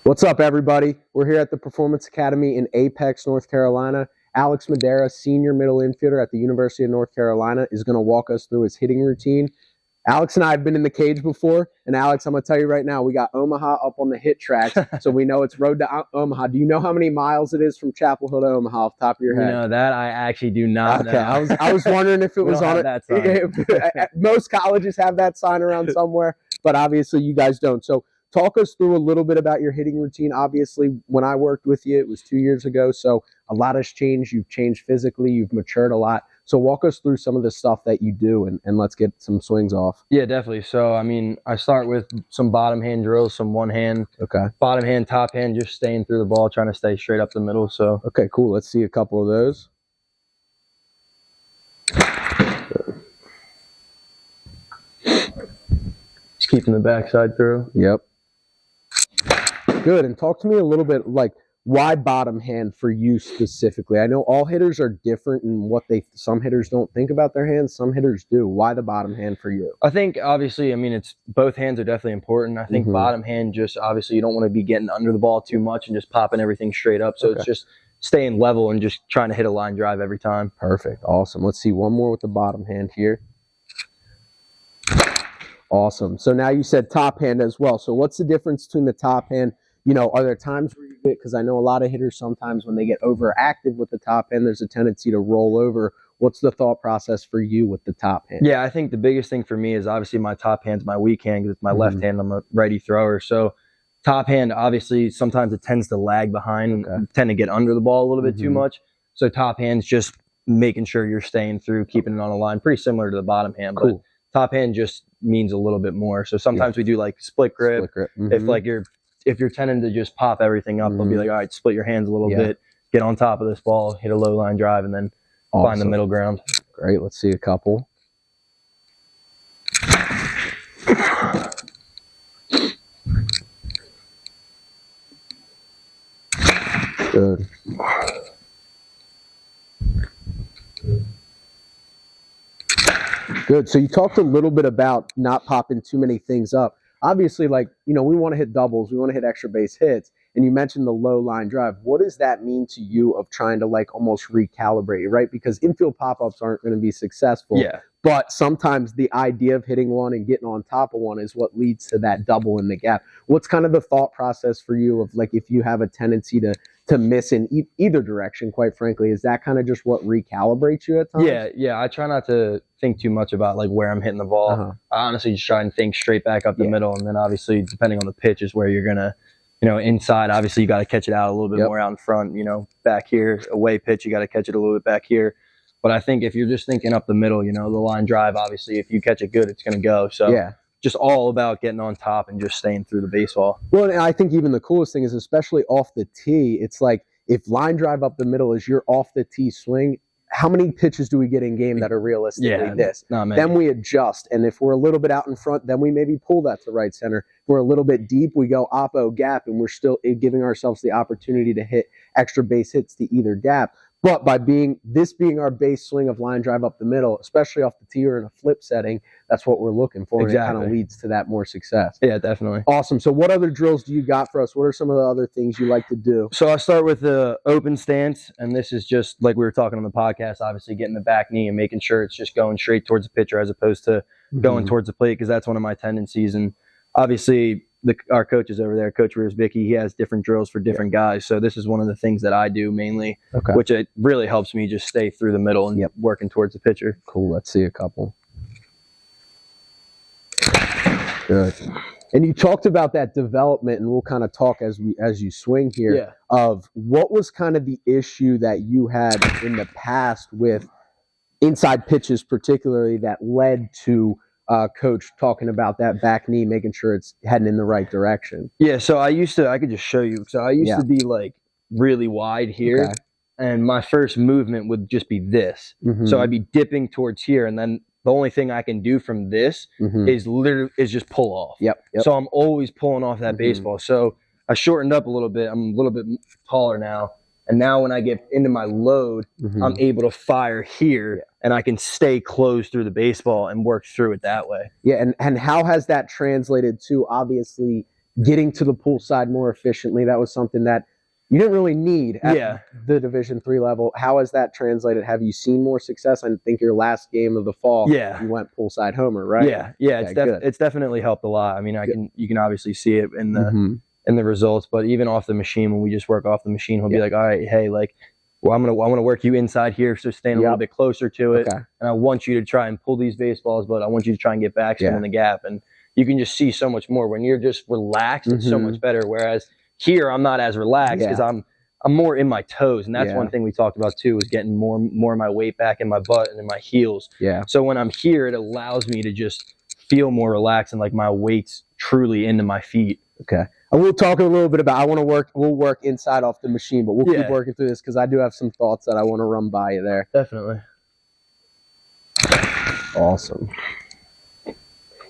What's up, everybody? We're here at the Performance Academy in Apex, North Carolina. Alex Madera, senior middle infielder at the University of North Carolina, is going to walk us through his hitting routine. Alex and I have been in the cage before, and Alex, I'm going to tell you right now, we got Omaha up on the HitTrax, so we know it's road to Omaha. Do you know how many miles it is from Chapel Hill to Omaha off the top of your head? You know, that I actually do not know. I was wondering if it was on it. Most colleges have that sign around somewhere, but obviously you guys don't. So talk us through a little bit about your hitting routine. Obviously, when I worked with you, it was 2 years ago, so a lot has changed. You've changed physically. You've matured a lot. So walk us through some of the stuff that you do, and let's get some swings off. Yeah, definitely. So, I mean, I start with some bottom hand drills, some one hand. Okay. Bottom hand, top hand, just staying through the ball, trying to stay straight up the middle. So. Okay, cool. Let's see a couple of those. Just keeping the backside through. Yep. Good. And talk to me a little bit, like, why bottom hand for you specifically? I know all hitters are different in what some hitters don't think about their hands, some hitters do. Why the bottom hand for you? I think, obviously, I mean, it's both hands are definitely important. I think bottom hand, just obviously you don't want to be getting under the ball too much and just popping everything straight up. So it's just staying level and just trying to hit a line drive every time. Perfect. Awesome. Let's see one more with the bottom hand here. Awesome. So now you said top hand as well. So what's the difference between the top hand? You know, are there times where you hit, because I know a lot of hitters sometimes when they get overactive with the top hand, there's a tendency to roll over. What's the thought process for you with the top hand? Yeah, I think the biggest thing for me is obviously my top hand's my weak hand because it's my left hand. I'm a righty thrower. So top hand, obviously, sometimes it tends to lag behind, tend to get under the ball a little bit too much. So top hand's just making sure you're staying through, keeping it on a line, pretty similar to the bottom hand. But top hand just means a little bit more. So sometimes we do like split grip. If you're tending to just pop everything up, they'll be like, all right, split your hands a little bit, get on top of this ball, hit a low line drive, and then find the middle ground. Great. Let's see a couple. Good. Good. So you talked a little bit about not popping too many things up. Obviously, like, you know, we want to hit doubles, we want to hit extra base hits, and you mentioned the low line drive. What does that mean to you of trying to like almost recalibrate, right? Because infield pop-ups aren't going to be successful. Yeah. But sometimes the idea of hitting one and getting on top of one is what leads to that double in the gap. What's kind of the thought process for you of like if you have a tendency to miss in either direction, quite frankly, is that kind of just what recalibrates you at times? Yeah. I try not to think too much about like where I'm hitting the ball. I honestly just try and think straight back up the middle, and then obviously depending on the pitch is where you're gonna, you know, inside obviously you got to catch it out a little bit more out in front. You know, back here away pitch you got to catch it a little bit back here. But I think if you're just thinking up the middle, you know, the line drive, obviously if you catch it good, it's gonna go. So just all about getting on top and just staying through the baseball. Well, and I think even the coolest thing is, especially off the tee, it's like if line drive up the middle is your off the tee swing, how many pitches do we get in game that are realistically this? Not many. Then we adjust, and if we're a little bit out in front, then we maybe pull that to right center. If we're a little bit deep, we go oppo gap, and we're still giving ourselves the opportunity to hit extra base hits to either gap. But by being our base swing of line drive up the middle, especially off the tee or in a flip setting, that's what we're looking for. And it kind of leads to that more success. Yeah, definitely. Awesome. So what other drills do you got for us? What are some of the other things you like to do? So I start with the open stance, and this is just like we were talking on the podcast, obviously getting the back knee and making sure it's just going straight towards the pitcher as opposed to going towards the plate, because that's one of my tendencies. And obviously our coaches over there, Coach Vicky, he has different drills for different guys. So this is one of the things that I do mainly, which it really helps me just stay through the middle and working towards the pitcher. Cool. Let's see a couple. Good. And you talked about that development, and we'll kind of talk as you swing here of what was kind of the issue that you had in the past with inside pitches, particularly that led to coach talking about that back knee, making sure it's heading in the right direction. Yeah, so I could just show you. So I used to be like really wide here, and my first movement would just be this. So I'd be dipping towards here, and then the only thing I can do from this is just pull off. So I'm always pulling off that baseball. So I shortened up a little bit. I'm a little bit taller now. And now when I get into my load, I'm able to fire here, and I can stay close through the baseball and work through it that way. Yeah, and how has that translated to obviously getting to the pool side more efficiently. That was something that you didn't really need at the Division III level. How has that translated? Have you seen more success? I think your last game of the fall, you went poolside homer, right? Yeah. It's definitely helped a lot. I mean, you can obviously see it in the results, but even off the machine, when we just work off the machine, he'll be like, all right, hey, like, well, I want to work you inside here, so staying a little bit closer to it, and I want you to try and pull these baseballs, but I want you to try and get backspin in the gap, and you can just see so much more when you're just relaxed. It's so much better. Whereas here, I'm not as relaxed because I'm more in my toes, and that's one thing we talked about too, is getting more of my weight back in my butt and in my heels. So when I'm here, it allows me to just feel more relaxed and like my weight's truly into my feet. And we'll talk a little bit about, we'll work inside off the machine, but we'll keep working through this because I do have some thoughts that I want to run by you there. Definitely. Awesome.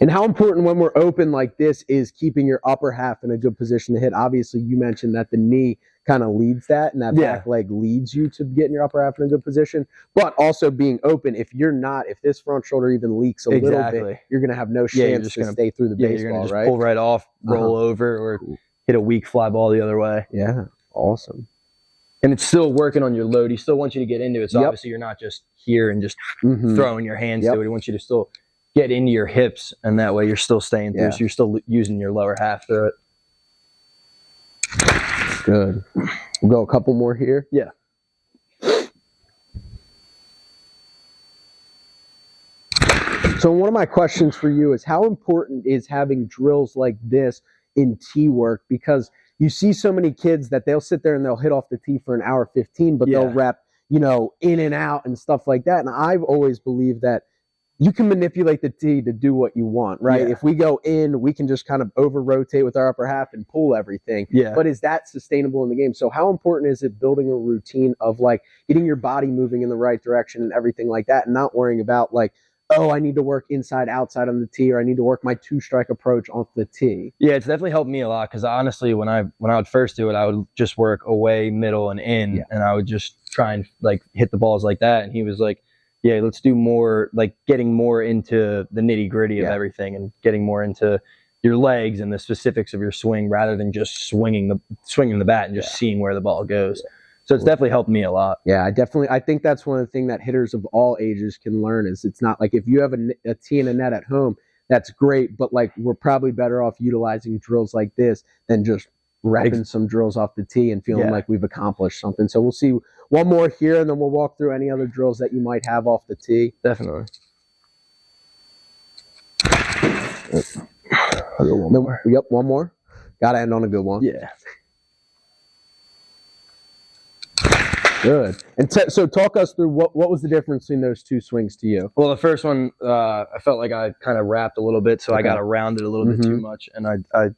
And how important when we're open like this is keeping your upper half in a good position to hit. Obviously, you mentioned that the knee kind of leads that, and that back leg leads you to getting your upper half in a good position. But also being open, if this front shoulder even leaks a little bit, you're going to have no chance to stay through the baseball, you're going to just pull right off, roll over, or hit a weak fly ball the other way. Awesome. And it's still working on your load. He still wants you to get into it. So obviously you're not just here and just throwing your hands to it. He wants you to still get into your hips, and that way you're still staying through. So you're still using your lower half through it. Good. We'll go a couple more here. So one of my questions for you is, how important is having drills like this in tee work? Because you see so many kids that they'll sit there and they'll hit off the tee for an hour 15, but they'll rep, in and out and stuff like that. And I've always believed that you can manipulate the tee to do what you want, right? If we go in, we can just kind of over-rotate with our upper half and pull everything. But is that sustainable in the game? So how important is it building a routine of, like, getting your body moving in the right direction and everything like that, and not worrying about, like, oh, I need to work inside, outside on the tee, or I need to work my two-strike approach off the tee? Yeah, it's definitely helped me a lot, because honestly, when I would first do it, I would just work away, middle, and in, and I would just try and, like, hit the balls like that. And he was like, yeah, let's do more, like, getting more into the nitty gritty of everything, and getting more into your legs and the specifics of your swing, rather than just swinging the bat and just seeing where the ball goes. So it's definitely helped me a lot. I think that's one of the things that hitters of all ages can learn, is it's not like, if you have a tee and a net at home, that's great, but, like, we're probably better off utilizing drills like this than just repping some drills off the tee and feeling like we've accomplished something. So we'll see one more here, and then we'll walk through any other drills that you might have off the tee. Definitely. One more. Yep, one more. Got to end on a good one. Good. And so talk us through what was the difference between those two swings to you? Well, the first one, I felt like I kind of wrapped a little bit, so I got around it a little bit too much, and I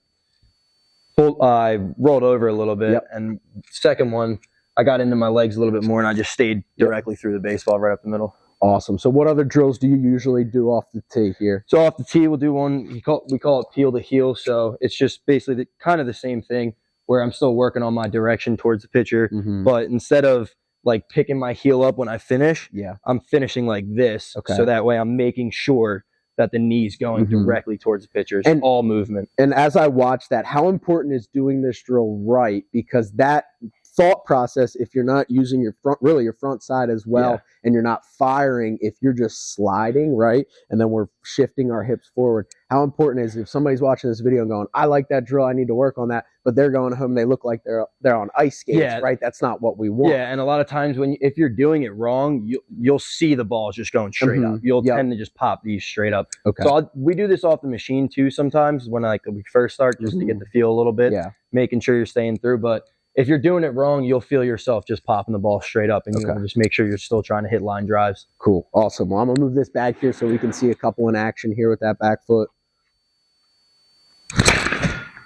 rolled over a little bit. And second one, I got into my legs a little bit more, and I just stayed directly through the baseball right up the middle. Awesome. So what other drills do you usually do off the tee here? So off the tee, we'll do one, we call it peel to heel. So it's just basically kind of the same thing, where I'm still working on my direction towards the pitcher, but instead of, like, picking my heel up when I finish, I'm finishing like this. So that way I'm making sure that the knee's going directly towards the pitcher. It's all movement. And as I watch that, how important is doing this drill right? Because that thought process, if you're not using your front side as well, and you're not firing, if you're just sliding, right, and then we're shifting our hips forward, how important is, if somebody's watching this video and going, I like that drill, I need to work on that, but they're going home, they look like they're on ice skates, right? That's not what we want. And a lot of times if you're doing it wrong, you'll see the balls just going straight up. You'll tend to just pop these straight up. So we do this off the machine too sometimes, when, like, we first start, just to get the feel a little bit, making sure you're staying through. But if you're doing it wrong, you'll feel yourself just popping the ball straight up, and you want to just make sure you're still trying to hit line drives. Cool. Awesome. Well, I'm going to move this back here so we can see a couple in action here with that back foot.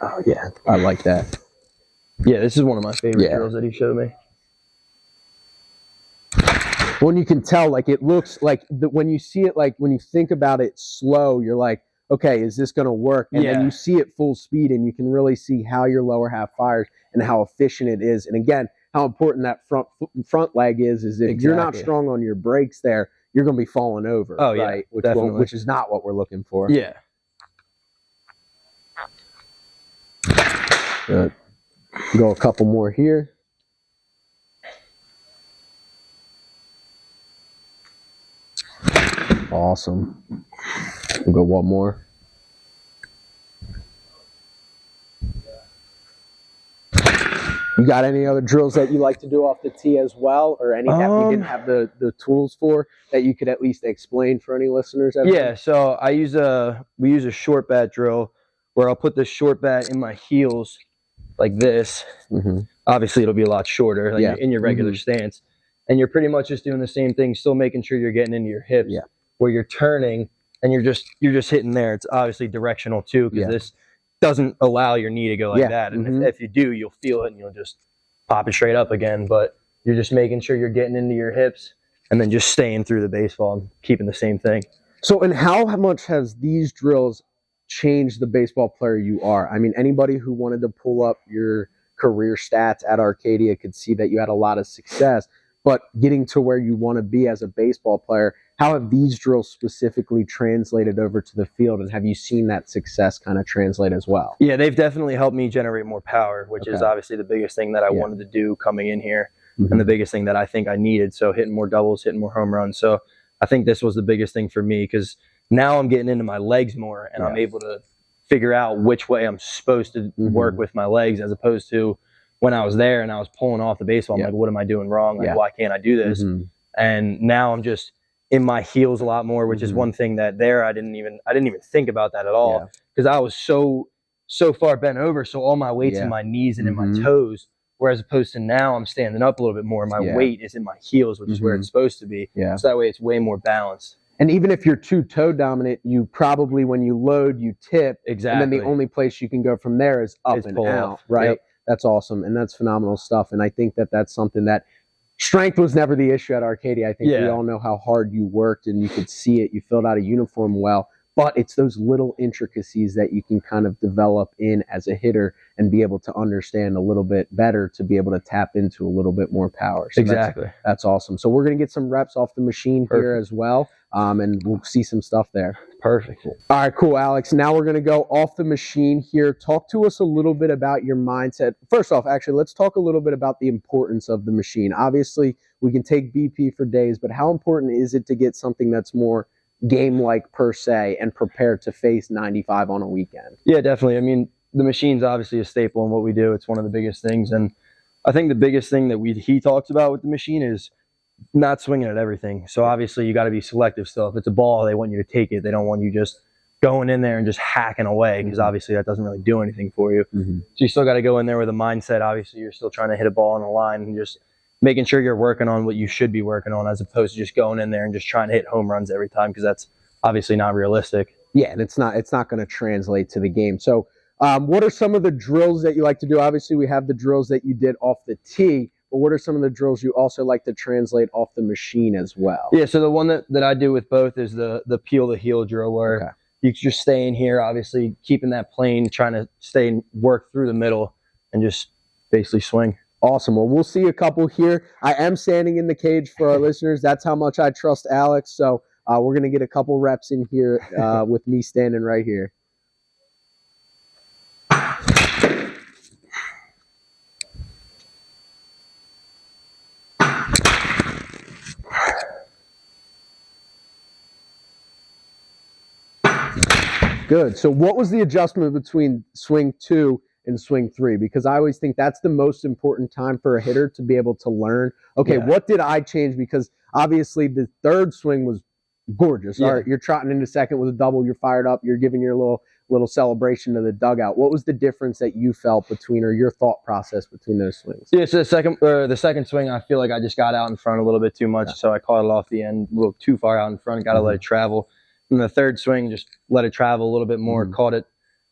Oh, yeah. I like that. Yeah, this is one of my favorite drills that he showed me. When you can tell, like, it looks like, when you see it, like, when you think about it slow, you're like, okay, is this going to work? And then you see it full speed, and you can really see how your lower half fires and how efficient it is. And again, how important that front leg is if you're not strong on your brakes there, you're going to be falling over, right? Which is not what we're looking for. Good. Go a couple more here. Awesome. We'll go one more. You got any other drills that you like to do off the tee as well, or any that you didn't have the tools for that you could at least explain for any listeners? Yeah, so we use a short bat drill where I'll put the short bat in my heels like this. Obviously, it'll be a lot shorter, like in your regular stance, and you're pretty much just doing the same thing, still making sure you're getting into your hips, where you're turning and you're just hitting there. It's obviously directional too, because this doesn't allow your knee to go like that, and if you do, you'll feel it and you'll just pop it straight up again. But you're just making sure you're getting into your hips and then just staying through the baseball and keeping the same thing. So, and how much has these drills changed the baseball player you are? I mean, anybody who wanted to pull up your career stats at Arcadia could see that you had a lot of success, but getting to where you want to be as a baseball player, how have these drills specifically translated over to the field, and have you seen that success kind of translate as well? Yeah, they've definitely helped me generate more power, which is obviously the biggest thing that I wanted to do coming in here, and the biggest thing that I think I needed. So hitting more doubles, hitting more home runs. So I think this was the biggest thing for me, because now I'm getting into my legs more, and I'm able to figure out which way I'm supposed to work with my legs, as opposed to when I was there and I was pulling off the baseball. I'm like, what am I doing wrong? Like, why can't I do this? And now I'm just in my heels a lot more, which is one thing that I didn't even think about that at all, because I was so far bent over. So all my weight's in my knees and in my toes, whereas opposed to now I'm standing up a little bit more. My weight is in my heels, which is where it's supposed to be. So that way it's way more balanced. And even if you're too toe dominant, you probably, when you load, you tip. Exactly. And then the only place you can go from there is up and out, right? That's awesome. And that's phenomenal stuff. And I think that that's something that strength was never the issue at Arcadia. I think we all know how hard you worked, and you could see it. You filled out a uniform well. But it's those little intricacies that you can kind of develop in as a hitter and be able to understand a little bit better to be able to tap into a little bit more power. So that's awesome. So we're going to get some reps off the machine here as well, and we'll see some stuff there. Perfect. All right, cool, Alex. Now we're going to go off the machine here. Talk to us a little bit about your mindset. First off, actually, let's talk a little bit about the importance of the machine. Obviously, we can take BP for days, but how important is it to get something that's more game-like per se and prepare to face 95 on a weekend? Yeah, definitely. I mean, the machine's obviously a staple in what we do. It's one of the biggest things, and I think the biggest thing that he talks about with the machine is not swinging at everything. So obviously you got to be selective still. If it's a ball, they want you to take it. They don't want you just going in there and just hacking away, because obviously that doesn't really do anything for you. So you still got to go in there with a mindset. Obviously you're still trying to hit a ball on the line and just making sure you're working on what you should be working on, as opposed to just going in there and just trying to hit home runs every time, because that's obviously not realistic. Yeah, and it's not going to translate to the game. So what are some of the drills that you like to do? Obviously we have the drills that you did off the tee, but what are some of the drills you also like to translate off the machine as well? Yeah, so the one that I do with both is the peel the heel drill, where you just stay in here, obviously keeping that plane, trying to stay and work through the middle and just basically swing. Awesome. Well, we'll see a couple here. I am standing in the cage for our listeners. That's how much I trust Alex. So we're going to get a couple reps in here with me standing right here. Good. So what was the adjustment between swing 2 and swing 3? Because I always think that's the most important time for a hitter to be able to learn, okay, what did I change? Because obviously the third swing was gorgeous. All right, you're trotting into second with a double, you're fired up, you're giving your little celebration to the dugout. What was the difference that you felt between, or your thought process between those swings? Yeah, so the second swing, I feel like I just got out in front a little bit too much, so I caught it off the end, a little too far out in front, got to let it travel. And the third swing, just let it travel a little bit more, caught it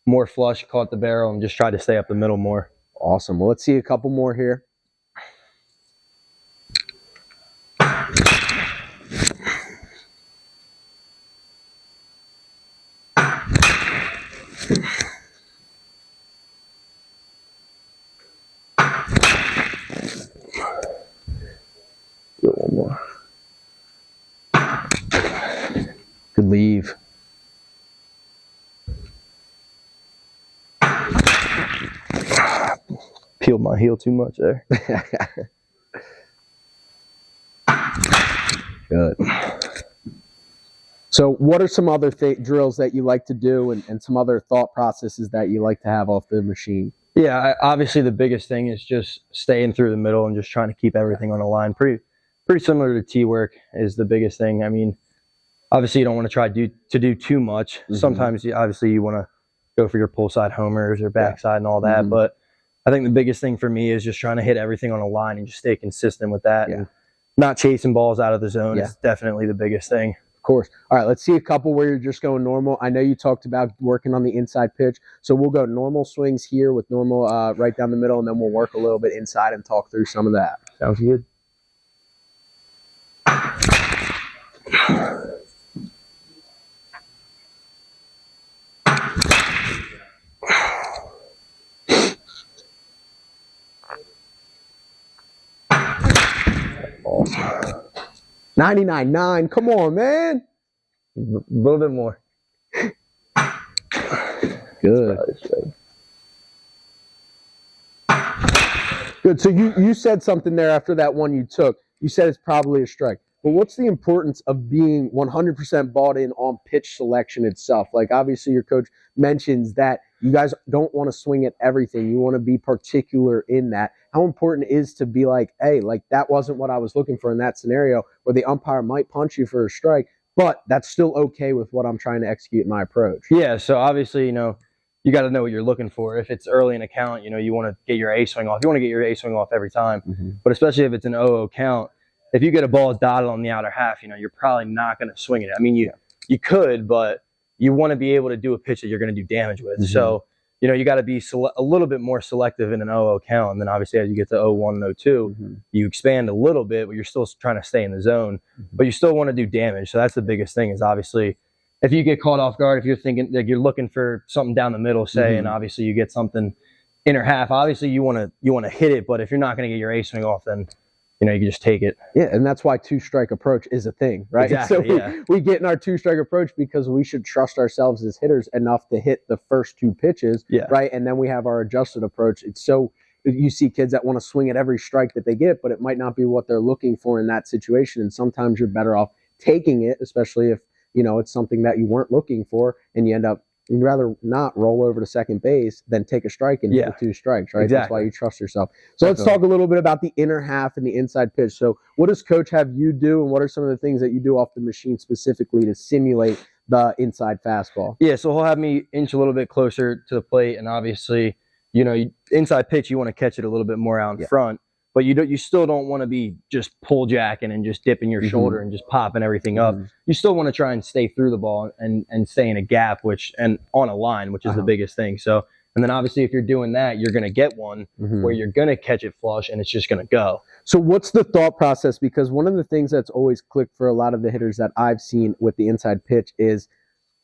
more flush, caught the barrel, and just tried to stay up the middle more. Awesome. Well, let's see a couple more here. One more. Good leave. peeled my heel too much there. Good. So what are some other drills that you like to do and some other thought processes that you like to have off the machine? Yeah, obviously the biggest thing is just staying through the middle and just trying to keep everything on the line. Pretty similar to T work is the biggest thing. I mean, obviously you don't want to try to do too much. Sometimes obviously you want to go for your pull side homers or backside and all that. But I think the biggest thing for me is just trying to hit everything on the line and just stay consistent with that. And not chasing balls out of the zone is definitely the biggest thing. Of course. All right, let's see a couple where you're just going normal. I know you talked about working on the inside pitch, so we'll go normal swings here with normal right down the middle, and then we'll work a little bit inside and talk through some of that. Sounds good. Awesome. 99.9. Come on, man. A little bit more. Good. Good. So you said something there after that one you took. You said it's probably a strike. But what's the importance of being 100% bought in on pitch selection itself? Like, obviously, your coach mentions that you guys don't want to swing at everything. You want to be particular in that. How important it is to be like, hey, like that wasn't what I was looking for in that scenario where the umpire might punch you for a strike, but that's still okay with what I'm trying to execute in my approach. Yeah, so obviously, you got to know what you're looking for. If it's early in a count, you want to get your A swing off. You want to get your A swing off every time. But especially if it's an 0-0 count, if you get a ball dotted on the outer half, you're probably not going to swing it. I mean, you could, but you want to be able to do a pitch that you're going to do damage with. So, you got to be a little bit more selective in an 0-0 count. And then obviously as you get to 0-1 and 0-2, you expand a little bit, but you're still trying to stay in the zone. But you still want to do damage. So that's the biggest thing is obviously if you get caught off guard, if you're thinking like you're looking for something down the middle, say, and obviously you get something inner half, obviously you want to hit it. But if you're not going to get your A swing off, then you can just take it. Yeah, and that's why two-strike approach is a thing, right? Exactly, so we get in our two-strike approach because we should trust ourselves as hitters enough to hit the first two pitches, right? And then we have our adjusted approach. It's so you see kids that want to swing at every strike that they get, but it might not be what they're looking for in that situation. And sometimes you're better off taking it, especially if, it's something that you weren't looking for, and you'd rather not roll over to second base than take a strike and hit the two strikes, right? Exactly. That's why you trust yourself. So let's talk a little bit about the inner half and the inside pitch. So what does coach have you do, and what are some of the things that you do off the machine specifically to simulate the inside fastball? Yeah, so he'll have me inch a little bit closer to the plate, and obviously, inside pitch, you want to catch it a little bit more out in front. But you still don't want to be just pull jacking and just dipping your shoulder and just popping everything up. You still want to try and stay through the ball and stay in a gap, and on a line, which is the biggest thing. So, and then obviously if you're doing that, you're going to get one where you're going to catch it flush and it's just going to go. So what's the thought process? Because one of the things that's always clicked for a lot of the hitters that I've seen with the inside pitch is,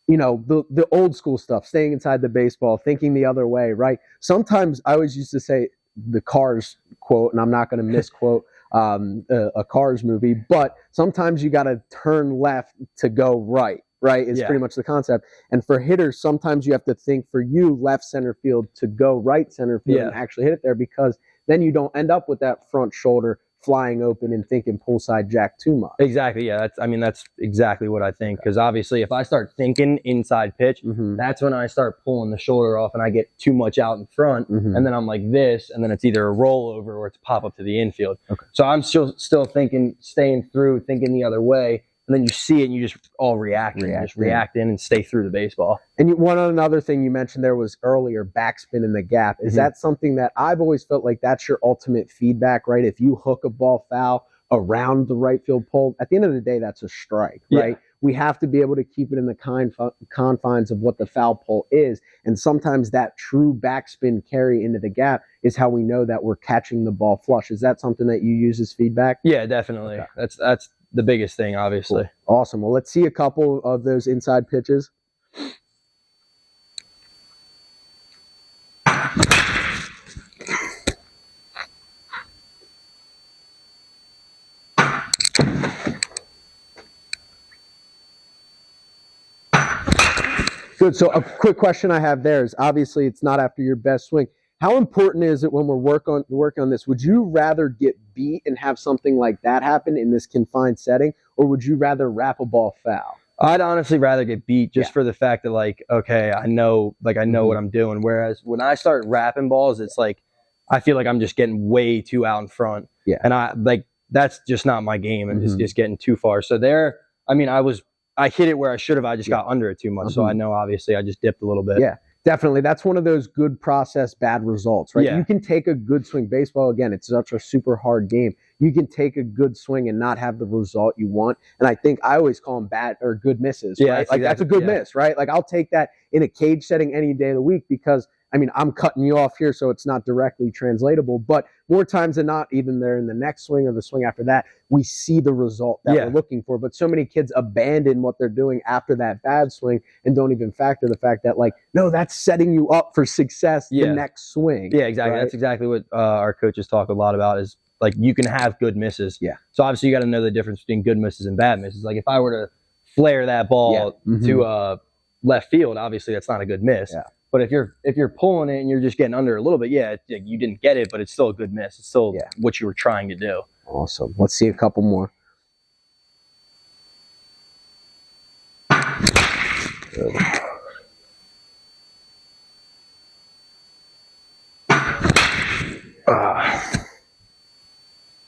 the old school stuff, staying inside the baseball, thinking the other way, right? Sometimes I always used to say, the Cars quote, and I'm not going to misquote a Cars movie, but sometimes you got to turn left to go right is pretty much the concept. And for hitters, sometimes you have to think for you left center field to go right center field and actually hit it there, because then you don't end up with that front shoulder flying open and thinking pull side jack too much. Exactly. Yeah. That's exactly what I think. Because obviously if I start thinking inside pitch, that's when I start pulling the shoulder off and I get too much out in front. And then I'm like this, and then it's either a rollover or it's pop up to the infield. So I'm still thinking, staying through, thinking the other way. And then you see it and you just all react in and stay through the baseball. And one other thing you mentioned there was earlier, backspin in the gap. Is that something that I've always felt like that's your ultimate feedback, right? If you hook a ball foul around the right field pole, at the end of the day, that's a strike, right? We have to be able to keep it in the confines of what the foul pole is. And sometimes that true backspin carry into the gap is how we know that we're catching the ball flush. Is that something that you use as feedback? Yeah, definitely. That's the biggest thing, obviously. Cool. Awesome. Well, let's see a couple of those inside pitches. Good. So a quick question I have there is, obviously it's not after your best swing. How important is it when we're working on this? Would you rather get beat and have something like that happen in this confined setting, or would you rather wrap a ball foul? I'd honestly rather get beat just for the fact that, like, okay, I know what I'm doing. Whereas when I start wrapping balls, it's like I feel like I'm just getting way too out in front. Yeah. And that's just not my game, and it's just getting too far. So I hit it where I should have. I just got under it too much. So I know obviously I just dipped a little bit. Yeah. Definitely. That's one of those good process, bad results, right? Yeah. You can take a good swing. Baseball, again, it's such a super hard game. You can take a good swing and not have the result you want. And I think I always call them bad or good misses, Yeah, right? Like that's a good miss, right? Like I'll take that in a cage setting any day of the week because, I mean, I'm cutting you off here, so it's not directly translatable. But more times than not, even there in the next swing or the swing after that, we see the result that we're looking for. But so many kids abandon what they're doing after that bad swing and don't even factor the fact that, like, no, that's setting you up for success the next swing. Yeah, exactly. Right? That's exactly what our coaches talk a lot about is, like, you can have good misses. Yeah. So obviously you got to know the difference between good misses and bad misses. Like if I were to flare that ball to left field, obviously that's not a good miss. Yeah. But if you're pulling it and you're just getting under a little bit, you didn't get it, but it's still a good miss. It's still what you were trying to do. Awesome. Let's see a couple more. Good.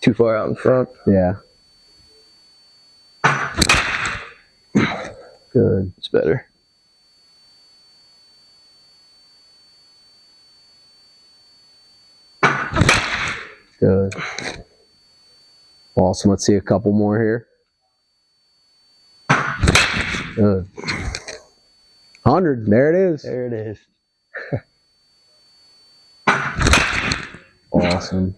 Too far out in front. Yeah. Good. It's better. Good. Awesome. Let's see a couple more here. Good. 100. There it is. There it is. Awesome.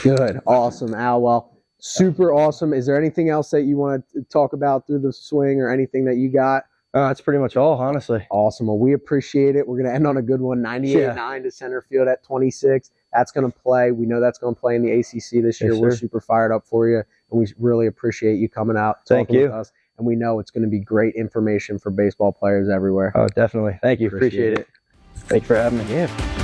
Good. Awesome, Al. Well, super awesome. Is there anything else that you want to talk about through the swing or anything that you got? That's pretty much all, honestly. Awesome. Well, we appreciate it. We're going to end on a good one. 98.9 to center field at 26. That's going to play. We know that's going to play in the ACC this year. We're super fired up for you, and we really appreciate you coming out, talking with us. And we know it's going to be great information for baseball players everywhere. Oh, definitely. Thank you. Appreciate it. Thank you for having me. Yeah.